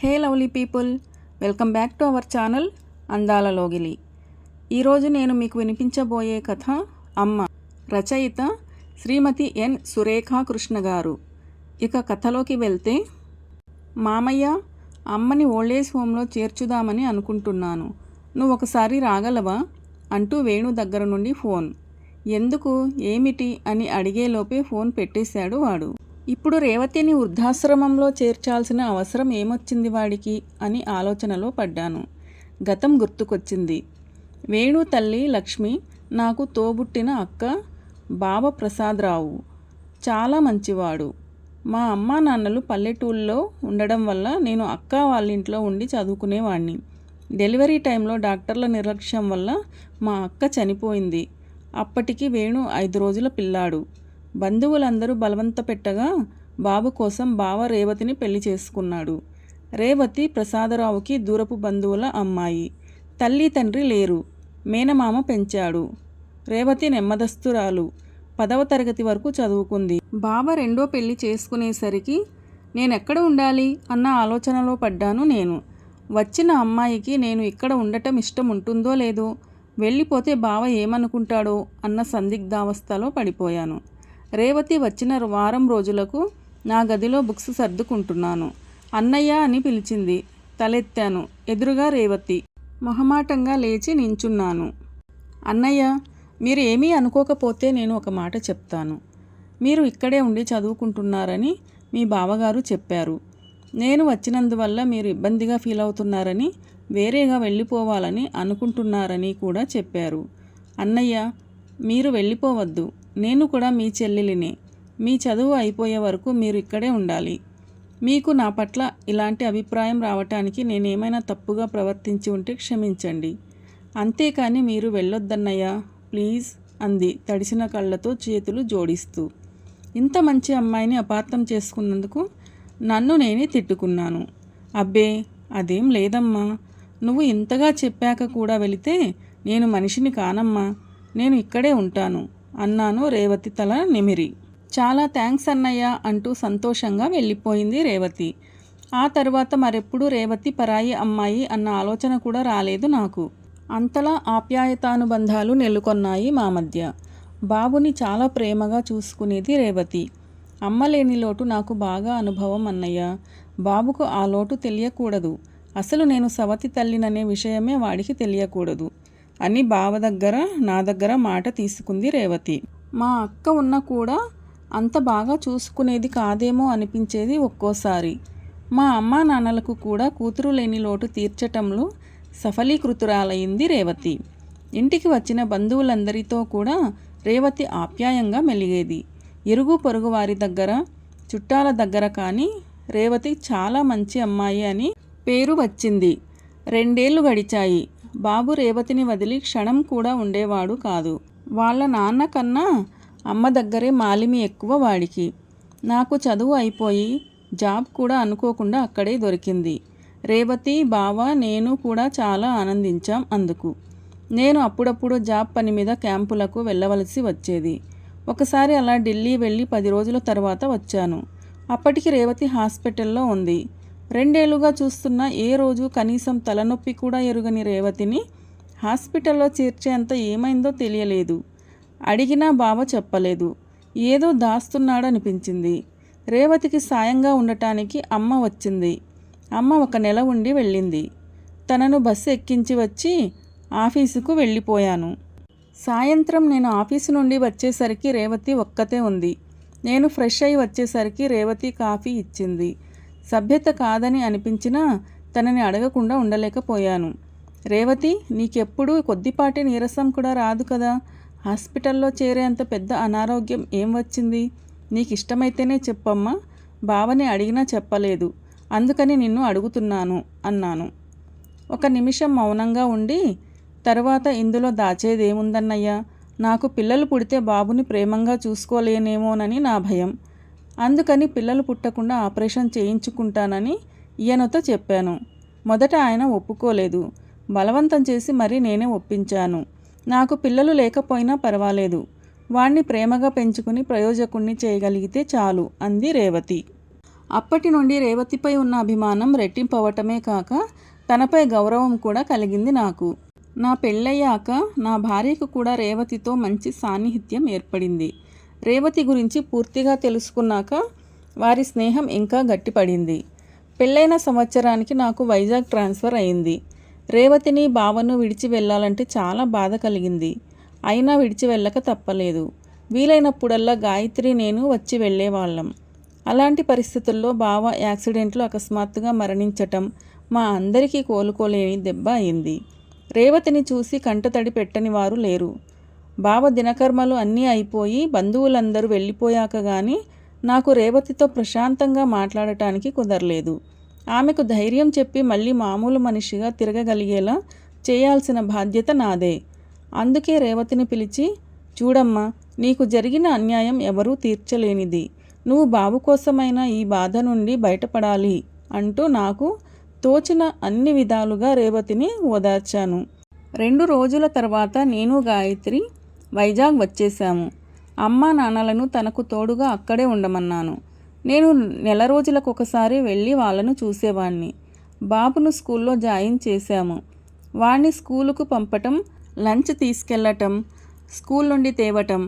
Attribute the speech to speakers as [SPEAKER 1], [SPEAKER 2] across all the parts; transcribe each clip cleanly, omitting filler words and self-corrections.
[SPEAKER 1] Hey lovely people, welcome back to our channel అందాల లోగిలి. ఈరోజు నేను మీకు వినిపించబోయే కథ అమ్మ. రచయిత శ్రీమతి ఎన్ సురేఖా కృష్ణ గారు. ఇక కథలోకి వెళ్తే, మామయ్య, అమ్మని ఓల్డేజ్ హోమ్లో చేర్చుదామని అనుకుంటున్నాను. నువ్వు ఒకసారి రాగలవా అంటూ వేణు దగ్గర నుండి ఫోన్. ఎందుకు, ఏమిటి అని అడిగేలోపే ఫోన్ పెట్టేశాడు వాడు. ఇప్పుడు రేవతిని వృద్ధాశ్రమంలో చేర్చాల్సిన అవసరం ఏమొచ్చింది వాడికి అని ఆలోచనలో పడ్డాను. గతం గుర్తుకొచ్చింది. వేణు తల్లి లక్ష్మి నాకు తోబుట్టిన అక్క. బావ ప్రసాదరావు చాలా మంచివాడు. మా అమ్మా నాన్నలు పల్లెటూళ్ళలో ఉండడం వల్ల నేను అక్క వాళ్ళ ఇంట్లో ఉండి చదువుకునేవాడిని. డెలివరీ టైంలో డాక్టర్ల నిర్లక్ష్యం వల్ల మా అక్క చనిపోయింది. అప్పటికి వేణు 5 రోజుల పిల్లాడు. బంధువులందరూ బలవంత పెట్టగా బాబు కోసం బావ రేవతిని పెళ్లి చేసుకున్నాడు. రేవతి ప్రసాదరావుకి దూరపు బంధువుల అమ్మాయి. తల్లి తండ్రి లేరు. మేనమామ పెంచాడు. రేవతి నెమ్మదస్తురాలు. 10వ తరగతి వరకు చదువుకుంది. బావ రెండో పెళ్లి చేసుకునేసరికి నేనెక్కడ ఉండాలి అన్న ఆలోచనలో పడ్డాను నేను. వచ్చిన అమ్మాయికి నేను ఇక్కడ ఉండటం ఇష్టం ఉంటుందో లేదో, వెళ్ళిపోతే బావ ఏమనుకుంటాడో అన్న సందిగ్ధావస్థలో పడిపోయాను. రేవతి వచ్చిన వారం రోజులకు నా గదిలో బుక్స్ సర్దుకుంటున్నాను. అన్నయ్య అని పిలిచింది. తలెత్తాను. ఎదురుగా రేవతి. మొహమాటంగా లేచి నించున్నాను. అన్నయ్య, మీరు ఏమీ అనుకోకపోతే నేను ఒక మాట చెప్తాను. మీరు ఇక్కడే ఉండి చదువుకుంటున్నారని మీ బావగారు చెప్పారు. నేను వచ్చినందువల్ల మీరు ఇబ్బందిగా ఫీల్ అవుతున్నారని, వేరేగా వెళ్ళిపోవాలని అనుకుంటున్నారని కూడా చెప్పారు. అన్నయ్య, మీరు వెళ్ళిపోవద్దు. నేను కూడా మీ చెల్లెలినే. మీ చదువు అయిపోయే వరకు మీరు ఇక్కడే ఉండాలి. మీకు నా పట్ల ఇలాంటి అభిప్రాయం రావటానికి నేనేమైనా తప్పుగా ప్రవర్తించి ఉంటే క్షమించండి. అంతేకాని మీరు వెళ్ళొద్దన్నయ్యా, ప్లీజ్ అంది తడిసిన కళ్ళతో చేతులు జోడిస్తూ. ఇంత మంచి అమ్మాయిని అపార్థం చేసుకున్నందుకు నన్ను నేనే తిట్టుకున్నాను. అబ్బే, అదేం లేదమ్మా. నువ్వు ఇంతగా చెప్పాక కూడా వెళితే నేను మనిషిని కానమ్మా. నేను ఇక్కడే ఉంటాను అన్నాను రేవతి తల నిమిరి. చాలా థ్యాంక్స్ అన్నయ్య అంటూ సంతోషంగా వెళ్ళిపోయింది రేవతి. ఆ తర్వాత మరెప్పుడు రేవతి పరాయి అమ్మాయి అన్న ఆలోచన కూడా రాలేదు నాకు. అంతలా ఆప్యాయతానుబంధాలు నెలకొన్నాయి మా మధ్య. బాబుని చాలా ప్రేమగా చూసుకునేది రేవతి. అమ్మలేని లోటు నాకు బాగా అనుభవం అన్నయ్య. బాబుకు ఆ లోటు తెలియకూడదు. అసలు నేను సవతి తల్లిననే విషయమే వాడికి తెలియకూడదు అని బావ దగ్గర నా దగ్గర మాట తీసుకుంది రేవతి. మా అక్క ఉన్న కూడా అంత బాగా చూసుకునేది కాదేమో అనిపించేది ఒక్కోసారి. మా అమ్మా నాన్నలకు కూడా కూతురు లేని లోటు తీర్చటంలో సఫలీకృతురాలయ్యింది రేవతి. ఇంటికి వచ్చిన బంధువులందరితో కూడా రేవతి ఆప్యాయంగా మెలిగేది. ఇరుగు పొరుగు వారి దగ్గర, చుట్టాల దగ్గర కానీ రేవతి చాలా మంచి అమ్మాయి అని పేరు వచ్చింది. 2 ఏళ్ళు గడిచాయి. బాబు రేవతిని వదిలి క్షణం కూడా ఉండేవాడు కాదు. వాళ్ళ నాన్న కన్నా అమ్మ దగ్గరే మాలిమి ఎక్కువ వాడికి. నాకు చదువు అయిపోయి జాబ్ కూడా అనుకోకుండా అక్కడే దొరికింది. రేవతి, బావ, నేను కూడా చాలా ఆనందించాం అందుకు. నేను అప్పుడప్పుడు జాబ్ పని మీద క్యాంపులకు వెళ్ళవలసి వచ్చేది. ఒకసారి అలా ఢిల్లీ వెళ్ళి 10 రోజుల తర్వాత వచ్చాను. అప్పటికి రేవతి హాస్పిటల్లో ఉంది. 2 ఏళ్లుగా చూస్తున్న ఏ రోజు కనీసం తలనొప్పి కూడా ఎరుగని రేవతిని హాస్పిటల్లో చేర్చేంత ఏమైందో తెలియలేదు. అడిగినా బావ చెప్పలేదు. ఏదో దాస్తున్నాడనిపించింది. రేవతికి సాయంగా ఉండటానికి అమ్మ వచ్చింది. అమ్మ 1 నెల ఉండి వెళ్ళింది. తనను బస్సు ఎక్కించి వచ్చి ఆఫీసుకు వెళ్ళిపోయాను. సాయంత్రం నేను ఆఫీసు నుండి వచ్చేసరికి రేవతి ఒక్కతే ఉంది. నేను ఫ్రెష్ అయి వచ్చేసరికి రేవతి కాఫీ ఇచ్చింది. సభ్యత కాదని అనిపించినా తనని అడగకుండా ఉండలేకపోయాను. రేవతి, నీకెప్పుడు కొద్దిపాటి నీరసం కూడా రాదు కదా. హాస్పిటల్లో చేరేంత పెద్ద అనారోగ్యం ఏం వచ్చింది? నీకు ఇష్టమైతేనే చెప్పమ్మా. బావని అడిగినా చెప్పలేదు. అందుకని నిన్ను అడుగుతున్నాను అన్నాను. 1 నిమిషం మౌనంగా ఉండి, తర్వాత ఇందులో దాచేదేముందన్నయ్యా. నాకు పిల్లలు పుడితే బాబుని ప్రేమంగా చూసుకోలేనేమోనని నా భయం. అందుకని పిల్లలు పుట్టకుండా ఆపరేషన్ చేయించుకుంటానని ఈయనతో చెప్పాను. మొదట ఆయన ఒప్పుకోలేదు. బలవంతం చేసి మరీ నేనే ఒప్పించాను. నాకు పిల్లలు లేకపోయినా పర్వాలేదు. వాణ్ణి ప్రేమగా పెంచుకుని ప్రయోజకుణ్ణి చేయగలిగితే చాలు అంది రేవతి. అప్పటి నుండి రేవతిపై ఉన్న అభిమానం రెట్టింపవటమే కాక తనపై గౌరవం కూడా కలిగింది నాకు. నా పెళ్ళయ్యాక నా భార్యకు కూడా రేవతితో మంచి సాన్నిహిత్యం ఏర్పడింది. రేవతి గురించి పూర్తిగా తెలుసుకున్నాక వారి స్నేహం ఇంకా గట్టిపడింది. పెళ్ళైన సంవత్సరానికి నాకు వైజాగ్ ట్రాన్స్ఫర్ అయింది. రేవతిని బావను విడిచి వెళ్ళాలంటే చాలా బాధ కలిగింది. అయినా విడిచి వెళ్ళక తప్పలేదు. వీలైనప్పుడల్లా గాయత్రి నేను వచ్చి వెళ్ళేవాళ్ళం. అలాంటి పరిస్థితుల్లో బావ యాక్సిడెంట్లో అకస్మాత్తుగా మరణించటం మా అందరికీ కోలుకోలేని దెబ్బ అయింది. రేవతిని చూసి కంటతడి పెట్టని వారు లేరు. బావ దినకర్మలు అన్నీ అయిపోయి బంధువులందరూ వెళ్ళిపోయాక కానీ నాకు రేవతితో ప్రశాంతంగా మాట్లాడటానికి కుదరలేదు. ఆమెకు ధైర్యం చెప్పి మళ్ళీ మామూలు మనిషిగా తిరగగలిగేలా చేయాల్సిన బాధ్యత నాదే. అందుకే రేవతిని పిలిచి, చూడమ్మా, నీకు జరిగిన అన్యాయం ఎవరూ తీర్చలేనిది. నువ్వు బాబు కోసమైనా ఈ బాధ నుండి బయటపడాలి అంటూ నాకు తోచిన అన్ని విధాలుగా రేవతిని ఓదార్చాను. 2 రోజుల తర్వాత నేను గాయత్రి వైజాగ్ వచ్చేశాము. అమ్మా నాన్నలను తనకు తోడుగా అక్కడే ఉండమన్నాను. నేను నెల రోజులకొకసారి వెళ్ళి వాళ్ళను చూసేవాణ్ణి. బాబును స్కూల్లో జాయిన్ చేశాము. వాణ్ణి స్కూలుకు పంపటం, లంచ్ తీసుకెళ్ళటం, స్కూల్ నుండి తేవటం,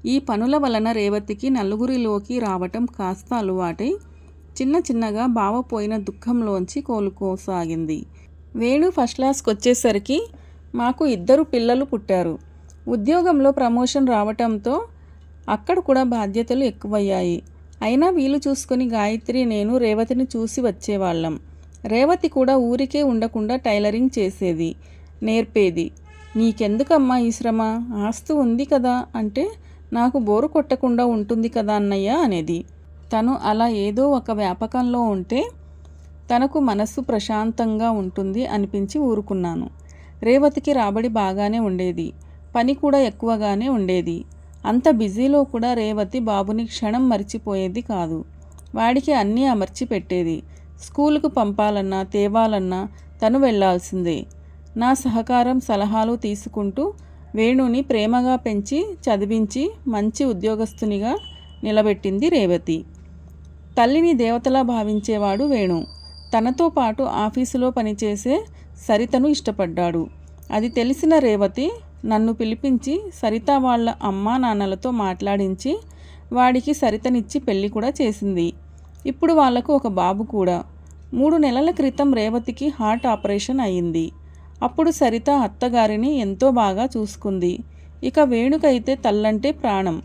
[SPEAKER 1] ఈ పనుల వలన రేవతికి నలుగురిలోకి రావటం కాస్త అలవాటై చిన్న చిన్నగా బావ పోయిన దుఃఖంలోంచి కోలుకోసాగింది. వేణు ఫస్ట్ క్లాస్కి వచ్చేసరికి మాకు 2 పిల్లలు పుట్టారు. ఉద్యోగంలో ప్రమోషన్ రావటంతో అక్కడ కూడా బాధ్యతలు ఎక్కువయ్యాయి. అయినా వీలు చూసుకొని గాయత్రి నేను రేవతిని చూసి వచ్చేవాళ్ళం. రేవతి కూడా ఊరికే ఉండకుండా టైలరింగ్ చేసేది, నేర్పేది. నీకెందుకమ్మా ఈ శ్రమ, ఆస్తు ఉంది కదా అంటే నాకు బోరు కొట్టకుండా ఉంటుంది కదా అన్నయ్య అనేది. తను అలా ఏదో ఒక వ్యాపకంలో ఉంటే తనకు మనస్సు ప్రశాంతంగా ఉంటుంది అనిపించి ఊరుకున్నాను. రేవతికి రాబడి బాగానే ఉండేది, పని కూడా ఎక్కువగానే ఉండేది. అంత బిజీలో కూడా రేవతి బాబుని క్షణం మర్చిపోయేది కాదు. వాడికి అన్నీ అమర్చి పెట్టేది. స్కూలుకు పంపాలన్నా తేవాలన్నా తను వెళ్ళాల్సిందే. నా సహకారం సలహాలు తీసుకుంటూ వేణుని ప్రేమగా పెంచి చదివించి మంచి ఉద్యోగస్తునిగా నిలబెట్టింది రేవతి. తల్లిని దేవతలా భావించేవాడు వేణు. తనతో పాటు ఆఫీసులో పనిచేసే సరితను ఇష్టపడ్డాడు. అది తెలిసిన రేవతి నన్ను పిలిపించి సరిత వాళ్ళ అమ్మా నాన్నలతో మాట్లాడించి వాడికి సరితనిచ్చి పెళ్లి కూడా చేసింది. ఇప్పుడు వాళ్లకు ఒక బాబు కూడా. 3 నెలల క్రితం రేవతికి హార్ట్ ఆపరేషన్ అయ్యింది. అప్పుడు సరిత అత్తగారిని ఎంతో బాగా చూసుకుంది. ఇక వేణుకైతే తల్లంటే ప్రాణం.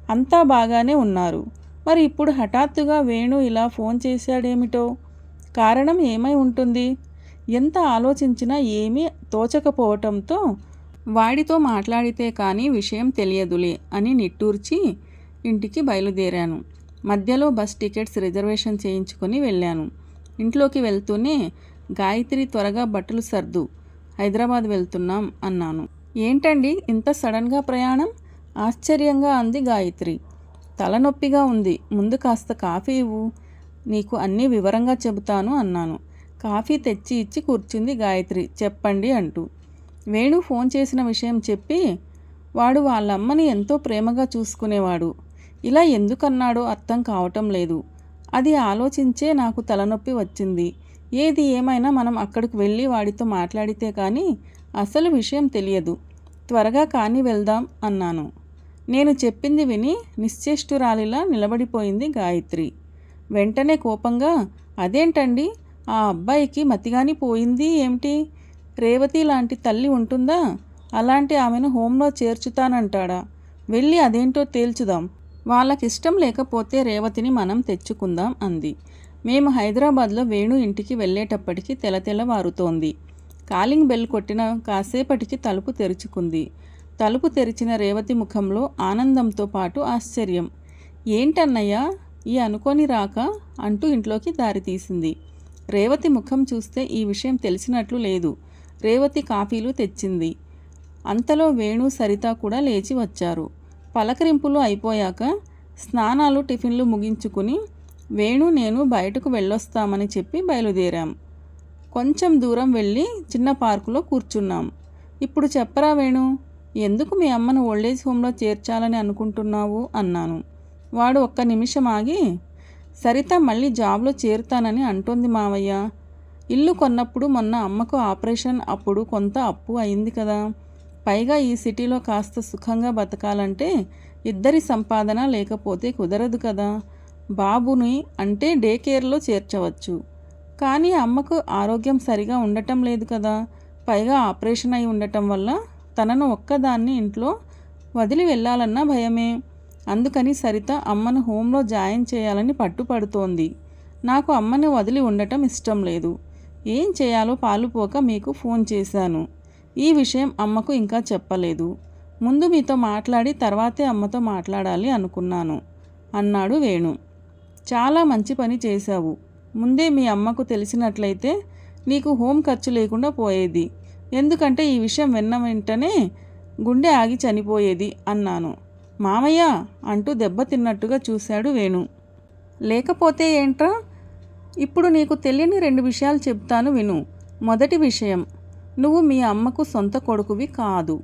[SPEAKER 1] అంతా బాగానే ఉన్నారు. మరి ఇప్పుడు హఠాత్తుగా వేణు ఇలా ఫోన్ చేశాడేమిటో? కారణం ఏమై ఉంటుంది? ఎంత ఆలోచించినా ఏమీ తోచకపోవటంతో వాడితో మాట్లాడితే కానీ విషయం తెలియదులే అని నిట్టూర్చి ఇంటికి బయలుదేరాను. మధ్యలో బస్ టికెట్స్ రిజర్వేషన్ చేయించుకొని వెళ్ళాను. ఇంట్లోకి వెళ్తూనే, గాయత్రి త్వరగా బట్టలు సర్దు, హైదరాబాద్ వెళ్తున్నాం అన్నాను. ఏంటండి ఇంత సడన్గా ప్రయాణం? ఆశ్చర్యంగా అంది గాయత్రి. తలనొప్పిగా ఉంది, ముందు కాస్త కాఫీ ఇవ్వు, నీకు అన్నీ వివరంగా చెబుతాను అన్నాను. కాఫీ తెచ్చి ఇచ్చి కూర్చుంది గాయత్రి. చెప్పండి అంటూ. వేణు ఫోన్ చేసిన విషయం చెప్పి, వాడు వాళ్ళమ్మని ఎంతో ప్రేమగా చూసుకునేవాడు. ఇలా ఎందుకన్నాడో అర్థం కావటం లేదు. అది ఆలోచించే నాకు తలనొప్పి వచ్చింది. ఏది ఏమైనా మనం అక్కడికి వెళ్ళి వాడితో మాట్లాడితే కానీ అసలు విషయం తెలియదు. త్వరగా కానీ వెళ్దాం అన్నాను. నేను చెప్పింది విని నిశ్చేష్టురాలిలా నిలబడిపోయింది గాయత్రి. వెంటనే కోపంగా, అదేంటండి, ఆ అబ్బాయికి మతిగాని పోయింది ఏమిటి? రేవతి లాంటి తల్లి ఉంటుందా? అలాంటి ఆమెను హోంలో చేర్చుతానంటాడా? వెళ్ళి అదేంటో తేల్చుదాం. వాళ్ళకిష్టం లేకపోతే రేవతిని మనం తెచ్చుకుందాం అంది. మేము హైదరాబాద్లో వేణు ఇంటికి వెళ్ళేటప్పటికి తెల్లవారుతోంది. కాలింగ్ బెల్ కొట్టిన కాసేపటికి తలుపు తెరుచుకుంది. తలుపు తెరిచిన రేవతి ముఖంలో ఆనందంతో పాటు ఆశ్చర్యం. ఏంటన్నయ్యా ఈ అనుకోని రాక అంటూ ఇంట్లోకి దారి తీసింది. రేవతి ముఖం చూస్తే ఈ విషయం తెలిసినట్లు లేదు. రేవతి కాఫీలు తెచ్చింది. అంతలో వేణు సరిత కూడా లేచి వచ్చారు. పలకరింపులు అయిపోయాక స్నానాలు టిఫిన్లు ముగించుకుని వేణు నేను బయటకు వెళ్ళొస్తామని చెప్పి బయలుదేరాం. కొంచెం దూరం వెళ్ళి చిన్న పార్కులో కూర్చున్నాం. ఇప్పుడు చెప్పరా వేణు, ఎందుకు మీ అమ్మను ఓల్డేజ్ హోమ్లో చేర్చాలని అనుకుంటున్నావు అన్నాను. వాడు ఒక్క నిమిషం ఆగి, సరిత మళ్ళీ జాబ్లో చేరుతానని అంటోంది మావయ్య. ఇల్లు కొన్నప్పుడు మొన్న అమ్మకు ఆపరేషన్ అప్పుడు కొంత అప్పు అయింది కదా. పైగా ఈ సిటీలో కాస్త సుఖంగా బతకాలంటే ఇద్దరి సంపాదన లేకపోతే కుదరదు కదా. బాబుని అంటే డే కేర్లో చేర్చవచ్చు, కానీ అమ్మకు ఆరోగ్యం సరిగా ఉండటం లేదు కదా. పైగా ఆపరేషన్ అయి ఉండటం వల్ల తనను ఒక్కదాన్ని ఇంట్లో వదిలి వెళ్ళాలన్న భయమే. అందుకని సరిత అమ్మను హోంలో జాయిన్ చేయాలని పట్టుపడుతోంది. నాకు అమ్మని వదిలి ఉండటం ఇష్టం లేదు. ఏం చేయాలో పాలుపోక మీకు ఫోన్ చేశాను. ఈ విషయం అమ్మకు ఇంకా చెప్పలేదు. ముందు మీతో మాట్లాడి తర్వాతే అమ్మతో మాట్లాడాలి అనుకున్నాను అన్నాడు వేణు. చాలా మంచి పని చేశావు. ముందే మీ అమ్మకు తెలిసినట్లయితే నీకు హోం ఖర్చు లేకుండా పోయేది. ఎందుకంటే ఈ విషయం విన్న వెంటనే గుండె ఆగి చనిపోయేది అన్నాను. మామయ్య అంటూ దెబ్బతిన్నట్టుగా చూశాడు వేణు. లేకపోతే ఏంట్రా? ఇప్పుడు నీకు తెలియని 2 విషయాలు చెప్తాను విను. మొదటి విషయం, నువ్వు మీ అమ్మకు సొంత కొడుకువి కాదు,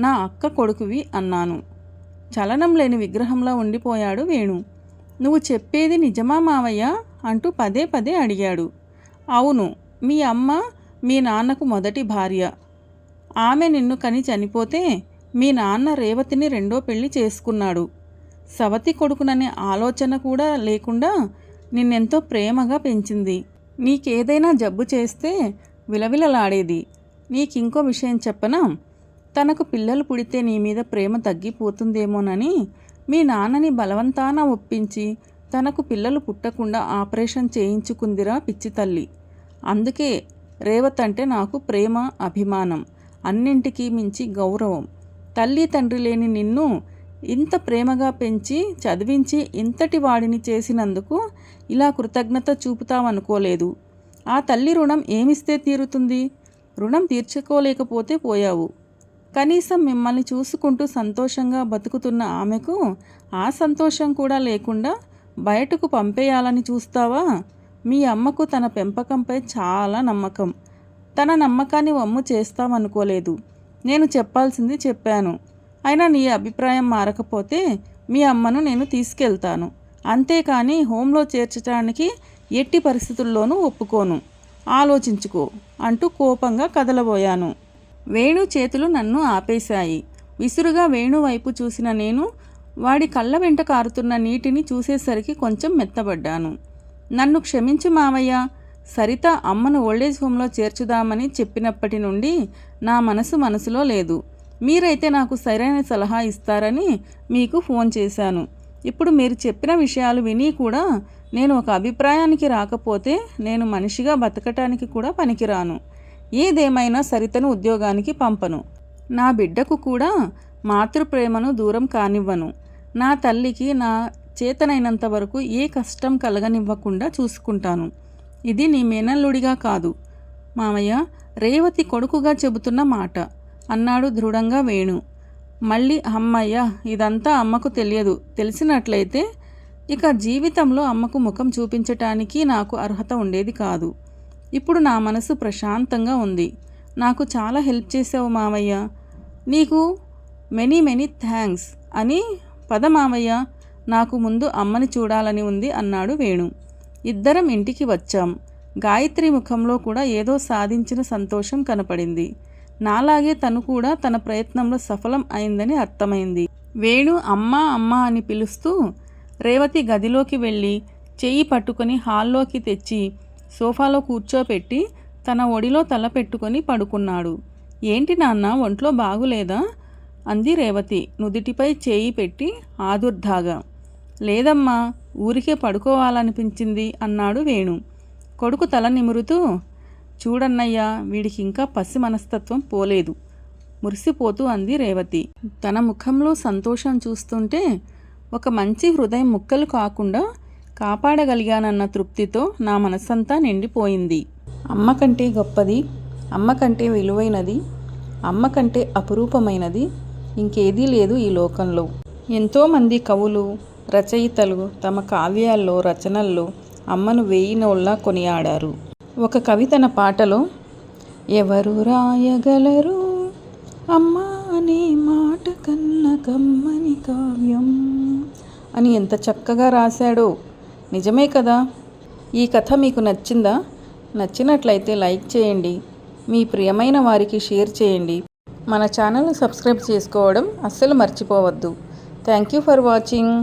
[SPEAKER 1] నా అక్క కొడుకువి అన్నాను. చలనం లేని విగ్రహంలా ఉండిపోయాడు వేణు. నువ్వు చెప్పేది నిజమా మావయ్య అంటూ పదే పదే అడిగాడు. అవును, మీ అమ్మ మీ నాన్నకు మొదటి భార్య. ఆమె నిన్ను కని చనిపోతే మీ నాన్న రేవతిని 2వ పెళ్లి చేసుకున్నాడు. సవతి కొడుకుననే ఆలోచన కూడా లేకుండా నిన్నెంతో ప్రేమగా పెంచింది. నీకేదైనా జబ్బు చేస్తే విలవిలలాడేది. నీకింకో విషయం చెప్పనా? తనకు పిల్లలు పుడితే నీ మీద ప్రేమ తగ్గిపోతుందేమోనని మీ నాన్నని బలవంతాన ఒప్పించి తనకు పిల్లలు పుట్టకుండా ఆపరేషన్ చేయించుకుందిరా పిచ్చి తల్లి. అందుకే రేవతంటే నాకు ప్రేమ, అభిమానం, అన్నింటికీ మించి గౌరవం. తల్లి తండ్రి లేని నిన్ను ఇంత ప్రేమగా పెంచి చదివించి ఇంతటి వాడిని చేసినందుకు ఇలా కృతజ్ఞత చూపుతావనుకోలేదు. ఆ తల్లి రుణం ఏమిస్తే తీరుతుంది? రుణం తీర్చుకోలేకపోతే పోయావు. కనీసం మిమ్మల్ని చూసుకుంటూ సంతోషంగా బతుకుతున్న ఆమెకు ఆ సంతోషం కూడా లేకుండా బయటకు పంపేయాలని చూస్తావా? మీ అమ్మకు తన పెంపకంపై చాలా నమ్మకం. తన నమ్మకాన్ని వమ్ము చేస్తామనుకోలేదు. నేను చెప్పాల్సింది చెప్పాను. అయినా నీ అభిప్రాయం మారకపోతే మీ అమ్మను నేను తీసుకెళ్తాను. అంతేకాని హోంలో చేర్చడానికి ఎట్టి పరిస్థితుల్లోనూ ఒప్పుకోను. ఆలోచించుకో అంటూ కోపంగా కదలబోయాను. వేణు చేతులు నన్ను ఆపేశాయి. విసురుగా వేణు వైపు చూసిన నేను వాడి కళ్ళ వెంట కారుతున్న నీటిని చూసేసరికి కొంచెం మెత్తబడ్డాను. నన్ను క్షమించు మావయ్య. సరిత అమ్మను ఓల్డేజ్ హోంలో చేర్చుదామని చెప్పినప్పటి నుండి నా మనసులో లేదు. మీరైతే నాకు సరైన సలహా ఇస్తారని మీకు ఫోన్ చేశాను. ఇప్పుడు మీరు చెప్పిన విషయాలు విని కూడా నేను ఒక అభిప్రాయానికి రాకపోతే నేను మనిషిగా బతకటానికి కూడా పనికిరాను. ఏదేమైనా సరితను ఉద్యోగానికి పంపను. నా బిడ్డకు కూడా మాతృప్రేమను దూరం కానివ్వను. నా తల్లికి నా చేతనైనంత వరకు ఏ కష్టం కలగనివ్వకుండా చూసుకుంటాను. ఇది నీ మేనల్లుడిగా కాదు మామయ్య, రేవతి కొడుకుగా చెబుతున్న మాట అన్నాడు దృఢంగా వేణు. మళ్ళీ అమ్మయ్య, ఇదంతా అమ్మకు తెలియదు. తెలిసినట్లయితే ఇక జీవితంలో అమ్మకు ముఖం చూపించటానికి నాకు అర్హత ఉండేది కాదు. ఇప్పుడు నా మనసు ప్రశాంతంగా ఉంది. నాకు చాలా హెల్ప్ చేసావు మామయ్య. నీకు మెనీ థ్యాంక్స్ అని పద మామయ్య, నాకు ముందు అమ్మని చూడాలని ఉంది అన్నాడు వేణు. ఇద్దరం ఇంటికి వచ్చాం. గాయత్రి ముఖంలో కూడా ఏదో సాధించిన సంతోషం కనపడింది. నాలాగే తను కూడా తన ప్రయత్నంలో సఫలం అయిందని అర్థమైంది. వేణు అమ్మా అమ్మా అని పిలుస్తూ రేవతి గదిలోకి వెళ్ళి చెయ్యి పట్టుకొని హాల్లోకి తెచ్చి సోఫాలో కూర్చోపెట్టి తన ఒడిలో తల పెట్టుకొని పడుకున్నాడు. ఏంటి నాన్న, ఒంట్లో బాగులేదా అంది రేవతి నుదిటిపై చేయి పెట్టి ఆదుర్దాగా. లేదమ్మా, ఊరికే పడుకోవాలనిపించింది అన్నాడు వేణు. కొడుకు తల నిమురుతూ, చూడన్నయ్యా, వీడికి ఇంకా పసి మనస్తత్వం పోలేదు మురిసిపోతూ అంది రేవతి. తన ముఖంలో సంతోషం చూస్తుంటే ఒక మంచి హృదయం ముక్కలు కాకుండా కాపాడగలిగానన్న తృప్తితో నా మనసంతా నిండిపోయింది. అమ్మ కంటే గొప్పది, అమ్మ కంటే విలువైనది, అమ్మ కంటే అపురూపమైనది ఇంకేదీ లేదు ఈ లోకంలో. ఎంతోమంది కవులు, రచయితలు తమ కావ్యాల్లో, రచనల్లో అమ్మను వేయినోళ్ళ కొనియాడారు. ఒక కవి తన పాటలో ఎవరు రాయగలరు అమ్మ అనే మాట కన్న కమ్మని కావ్యం అని ఎంత చక్కగా రాశాడో. నిజమే కదా. ఈ కథ మీకు నచ్చిందా? నచ్చినట్లయితే లైక్ చేయండి, మీ ప్రియమైన వారికి షేర్ చేయండి. మన ఛానల్ని సబ్స్క్రైబ్ చేసుకోవడం అస్సలు మర్చిపోవద్దు. Thank you for watching.